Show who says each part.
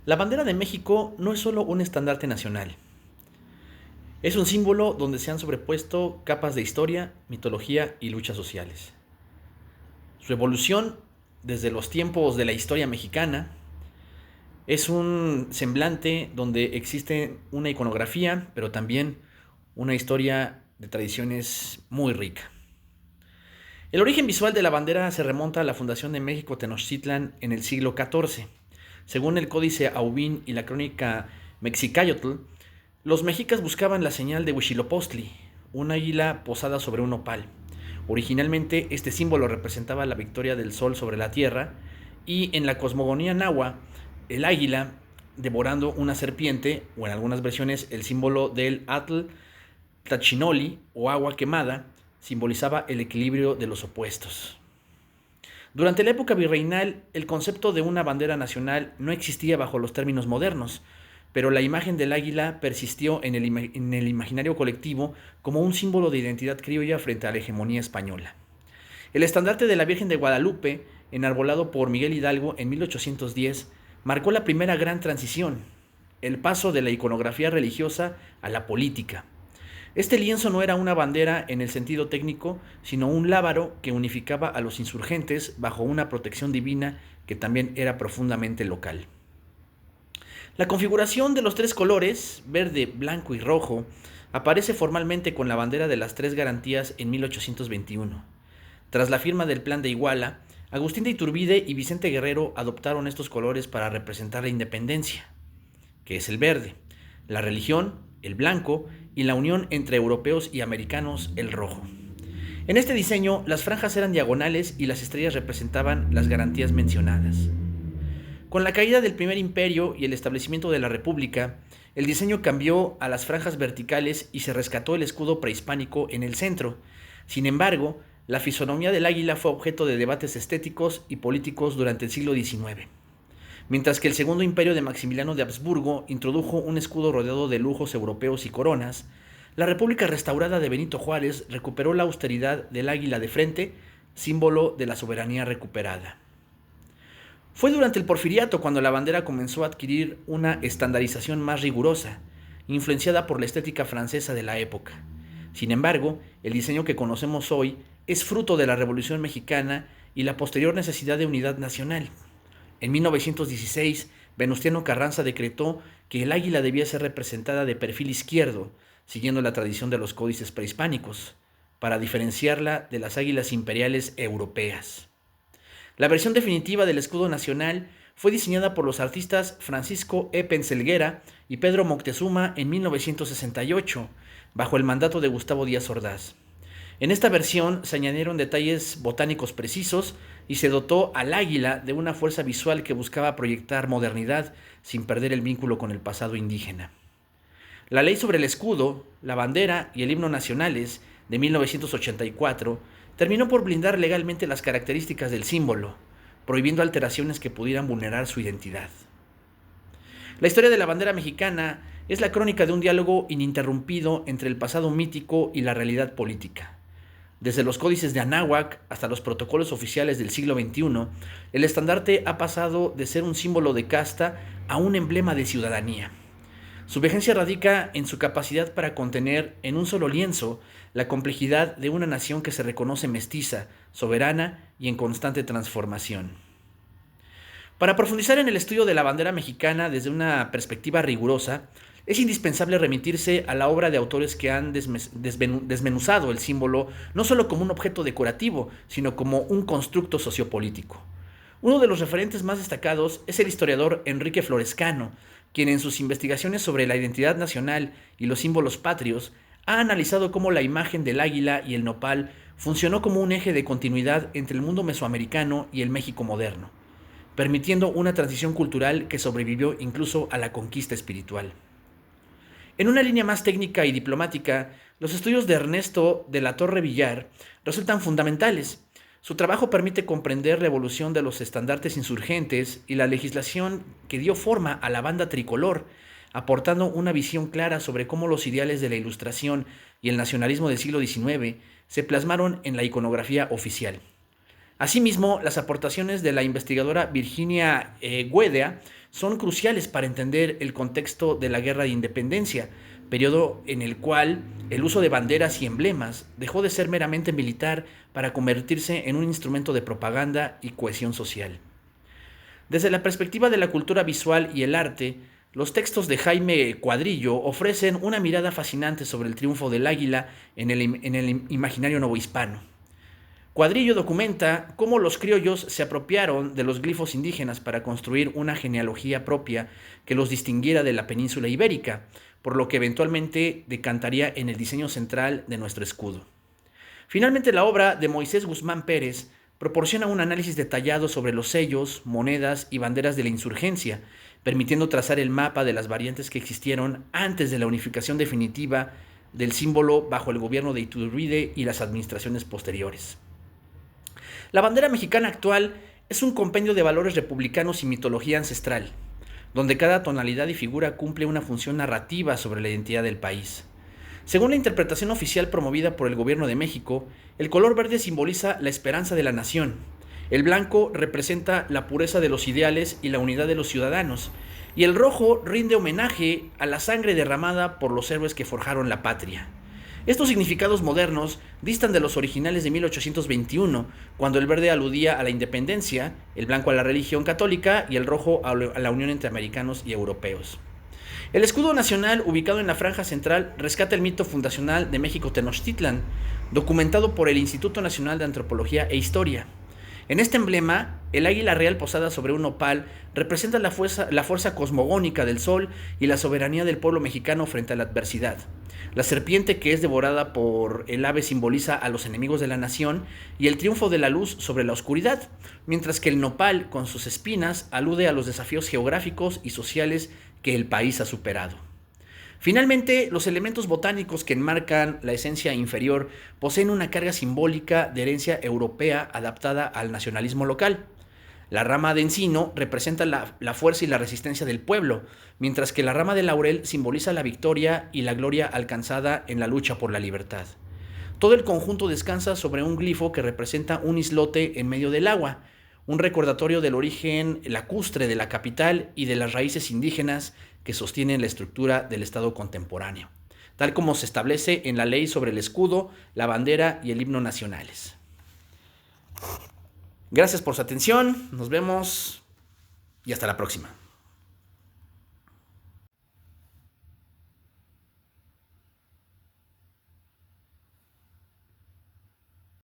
Speaker 1: La bandera de México no es solo un estandarte nacional, es un símbolo donde se han sobrepuesto capas de historia, mitología y luchas sociales. Su evolución desde los tiempos de la historia mexicana es un semblante donde existe una iconografía, pero también una historia de tradiciones muy rica. El origen visual de la bandera se remonta a la fundación de México Tenochtitlan en el siglo XIV. Según el Códice Aubin y la crónica Mexicayotl, los mexicas buscaban la señal de Huitzilopochtli, un águila posada sobre un nopal. Originalmente este símbolo representaba la victoria del sol sobre la tierra y en la cosmogonía nahua, el águila devorando una serpiente, o en algunas versiones el símbolo del Atl Tlachinoli o agua quemada, simbolizaba el equilibrio de los opuestos. Durante la época virreinal, el concepto de una bandera nacional no existía bajo los términos modernos, pero la imagen del águila persistió en el imaginario colectivo como un símbolo de identidad criolla frente a la hegemonía española. El estandarte de la Virgen de Guadalupe, enarbolado por Miguel Hidalgo en 1810, marcó la primera gran transición, el paso de la iconografía religiosa a la política. Este lienzo no era una bandera en el sentido técnico, sino un lábaro que unificaba a los insurgentes bajo una protección divina que también era profundamente local. La configuración de los tres colores, verde, blanco y rojo, aparece formalmente con la bandera de las tres garantías en 1821. Tras la firma del Plan de Iguala, Agustín de Iturbide y Vicente Guerrero adoptaron estos colores para representar la independencia, que es el verde, la religión, el blanco, y la unión entre europeos y americanos, el rojo. En este diseño, las franjas eran diagonales y las estrellas representaban las garantías mencionadas. Con la caída del primer imperio y el establecimiento de la república, el diseño cambió a las franjas verticales y se rescató el escudo prehispánico en el centro. Sin embargo, la fisonomía del águila fue objeto de debates estéticos y políticos durante el siglo XIX. Mientras que el segundo imperio de Maximiliano de Habsburgo introdujo un escudo rodeado de lujos europeos y coronas, la República restaurada de Benito Juárez recuperó la austeridad del águila de frente, símbolo de la soberanía recuperada. Fue durante el Porfiriato cuando la bandera comenzó a adquirir una estandarización más rigurosa, influenciada por la estética francesa de la época. Sin embargo, el diseño que conocemos hoy es fruto de la Revolución Mexicana y la posterior necesidad de unidad nacional. En 1916, Venustiano Carranza decretó que el águila debía ser representada de perfil izquierdo, siguiendo la tradición de los códices prehispánicos, para diferenciarla de las águilas imperiales europeas. La versión definitiva del escudo nacional fue diseñada por los artistas Francisco E. Penselguera y Pedro Moctezuma en 1968, bajo el mandato de Gustavo Díaz Ordaz. En esta versión se añadieron detalles botánicos precisos y se dotó al águila de una fuerza visual que buscaba proyectar modernidad sin perder el vínculo con el pasado indígena. La ley sobre el escudo, la bandera y el himno nacionales de 1984 terminó por blindar legalmente las características del símbolo, prohibiendo alteraciones que pudieran vulnerar su identidad. La historia de la bandera mexicana es la crónica de un diálogo ininterrumpido entre el pasado mítico y la realidad política. Desde los códices de Anáhuac hasta los protocolos oficiales del siglo XXI, el estandarte ha pasado de ser un símbolo de casta a un emblema de ciudadanía. Su vigencia radica en su capacidad para contener en un solo lienzo la complejidad de una nación que se reconoce mestiza, soberana y en constante transformación. Para profundizar en el estudio de la bandera mexicana desde una perspectiva rigurosa, es indispensable remitirse a la obra de autores que han desmenuzado el símbolo no solo como un objeto decorativo, sino como un constructo sociopolítico. Uno de los referentes más destacados es el historiador Enrique Florescano, quien en sus investigaciones sobre la identidad nacional y los símbolos patrios ha analizado cómo la imagen del águila y el nopal funcionó como un eje de continuidad entre el mundo mesoamericano y el México moderno, permitiendo una transición cultural que sobrevivió incluso a la conquista espiritual. En una línea más técnica y diplomática, los estudios de Ernesto de la Torre Villar resultan fundamentales. Su trabajo permite comprender la evolución de los estandartes insurgentes y la legislación que dio forma a la banda tricolor, aportando una visión clara sobre cómo los ideales de la Ilustración y el nacionalismo del siglo XIX se plasmaron en la iconografía oficial. Asimismo, las aportaciones de la investigadora Virginia Guedea son cruciales para entender el contexto de la Guerra de Independencia, periodo en el cual el uso de banderas y emblemas dejó de ser meramente militar para convertirse en un instrumento de propaganda y cohesión social. Desde la perspectiva de la cultura visual y el arte, los textos de Jaime Cuadrillo ofrecen una mirada fascinante sobre el triunfo del águila en el imaginario novohispano. Cuadrillo documenta cómo los criollos se apropiaron de los glifos indígenas para construir una genealogía propia que los distinguiera de la península ibérica, por lo que eventualmente decantaría en el diseño central de nuestro escudo. Finalmente, la obra de Moisés Guzmán Pérez proporciona un análisis detallado sobre los sellos, monedas y banderas de la insurgencia, permitiendo trazar el mapa de las variantes que existieron antes de la unificación definitiva del símbolo bajo el gobierno de Iturbide y las administraciones posteriores. La bandera mexicana actual es un compendio de valores republicanos y mitología ancestral, donde cada tonalidad y figura cumple una función narrativa sobre la identidad del país. Según la interpretación oficial promovida por el Gobierno de México, el color verde simboliza la esperanza de la nación, el blanco representa la pureza de los ideales y la unidad de los ciudadanos, y el rojo rinde homenaje a la sangre derramada por los héroes que forjaron la patria. Estos significados modernos distan de los originales de 1821, cuando el verde aludía a la independencia, el blanco a la religión católica y el rojo a la unión entre americanos y europeos. El escudo nacional, ubicado en la franja central, rescata el mito fundacional de México Tenochtitlan, documentado por el Instituto Nacional de Antropología e Historia. En este emblema, el águila real posada sobre un nopal representa la fuerza cosmogónica del sol y la soberanía del pueblo mexicano frente a la adversidad. La serpiente que es devorada por el ave simboliza a los enemigos de la nación y el triunfo de la luz sobre la oscuridad, mientras que el nopal con sus espinas alude a los desafíos geográficos y sociales que el país ha superado. Finalmente, los elementos botánicos que enmarcan la esencia inferior poseen una carga simbólica de herencia europea adaptada al nacionalismo local. La rama de encino representa la fuerza y la resistencia del pueblo, mientras que la rama de laurel simboliza la victoria y la gloria alcanzada en la lucha por la libertad. Todo el conjunto descansa sobre un glifo que representa un islote en medio del agua, un recordatorio del origen lacustre de la capital y de las raíces indígenas que sostienen la estructura del Estado contemporáneo, tal como se establece en la ley sobre el escudo, la bandera y el himno nacionales. Gracias por su atención, nos vemos y hasta la próxima.